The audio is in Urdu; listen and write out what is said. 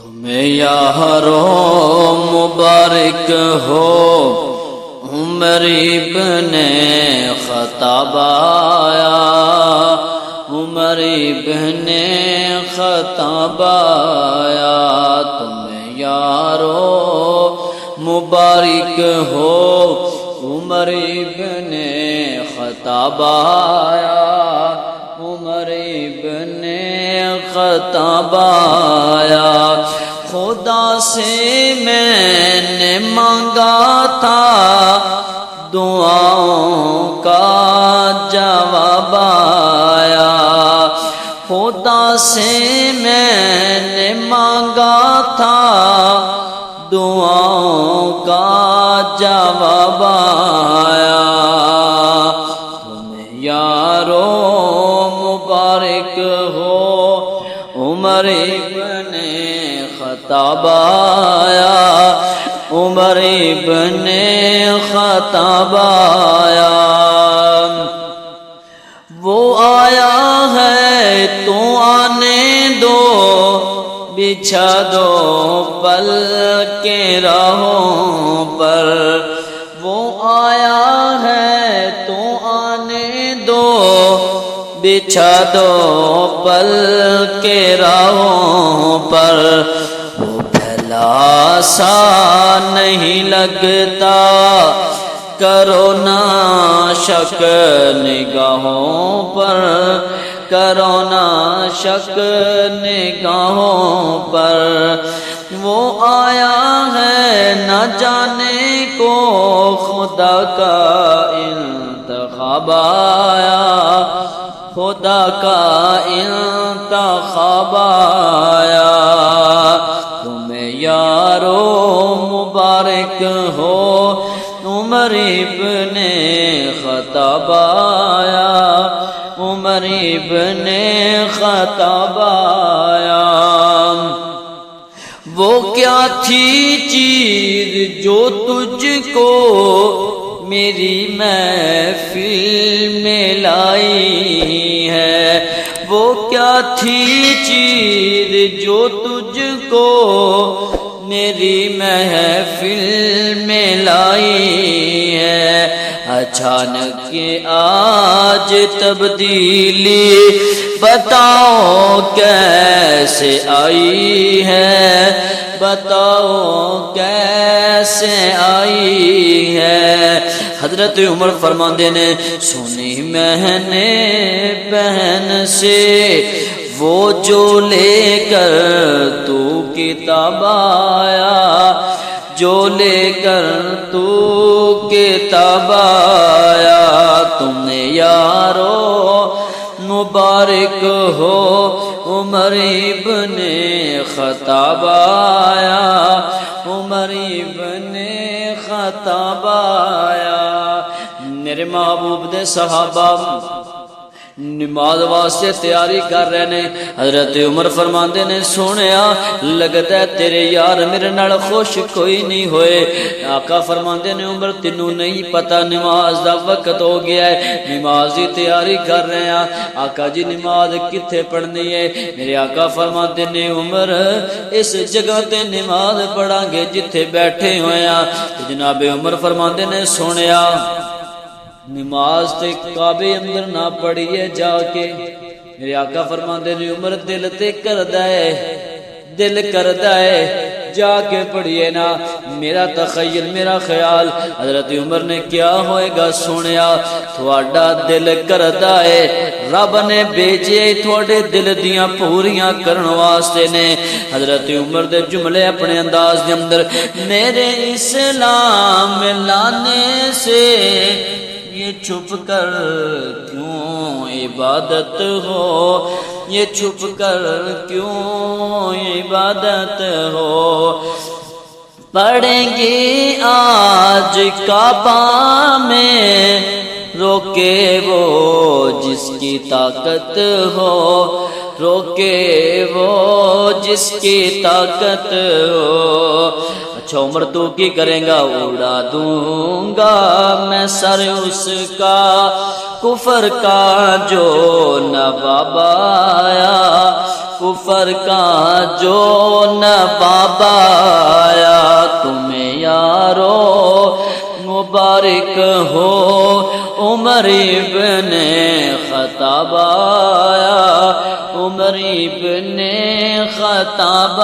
تمہیں یارو مبارک ہو عمر ابن خطاب آیا، عمر ابن خطاب آیا، تمہیں یارو مبارک ہو عمر ابن خطاب آیا، عمر ابن خطاب آیا۔ خدا سے میں نے مانگا تھا دعاؤں کا جواب آیا، خدا سے میں نے مانگا تھا دعاؤں کا جواب آیا۔ تمہیں یارو مبارک ہو عمر ابن خطاب آیا، عمر ابن خطاب آیا۔ وہ آیا ہے تو آنے دو، بچھا دو پل کے راہوں پر، وہ آیا ہے تو آنے دو، بچھا دو پل کے راہوں پر۔ وہ پھیلا سا نہیں لگتا، کرو نا شک نگاہوں پر، کرو نا شک نگاہوں پر۔ وہ آیا ہے نہ جانے کو خدا کا انتخاب آیا، خدا کا انتخاب آیا۔ تمہیں یارو مبارک ہو عمر ابن خطاب آیا، عمر ابن خطاب آیا۔ وہ کیا تھی چیز جو تجھ کو میری محفل میں لائی ہے، وہ کیا تھی چیز جو تجھ کو میری محفل میں لائی ہے۔ اچانک آج تبدیلی بتاؤ کیسے آئی ہے، بتاؤ کیسے آئی ہے۔ حضرت عمر فرماندے نے سنی میں نے بہن سے وہ جو لے کر تو کتاب آیا، جو لے کر تو کتاب آیا۔ تمہیں یارو مبارک ہو عمر ابن خطاب آیا، عمر ابن خطاب آیا۔ میرے محبوب دے صحابہ نماز واسطے تیاری کر رہے نے، حضرت عمر فرماندے نے سونیا لگتا ہے تیرے یار میرے نال خوش کوئی نہیں ہوئے۔ آقا فرماندے نے عمر تینوں نہیں پتا نماز دا وقت ہو گیا ہے، نماز دی تیاری کر رہے ہیں۔ آقا جی نماز کتھے پڑھنی ہے؟ میرے آقا فرماندے نے عمر اس جگہ تے نماز پڑھاں گے جتھے بیٹھے ہوئے ہیں۔ جناب عمر فرماندے نے سونیا نماز تے کعبے اندر نہ پڑھیے جا کے۔ میرے آقا فرماندے نے عمر دل تے کردا ہے، دل کردا ہے جا کے پڑھیے نا۔ میرا تخیل میرا خیال حضرت عمر نے کیا ہوئے گا سنیا، تھوڑا دل کردا ہے رب نے بھیجے تھوڑے دل دیاں پوریاں کرن واسطے نے۔ حضرت عمر دے جملے اپنے انداز دے اندر، میرے اسلام لانے سے یہ چھپ کر کیوں عبادت ہو، یہ چھپ کر کیوں عبادت ہو۔ پڑھیں گے آج کعبہ میں روکے وہ جس کی طاقت ہو، روکے وہ جس کی طاقت ہو۔ اچھا عمر تو کی کریں گا؟ اڑا دوں گا میں سر اس کا کفر کا جو نواب آیا، کفر کا جو نواب آیا، تمہیں یارو مبارک ہو عمر ابن خطاب آیا، عمر ابن خطاب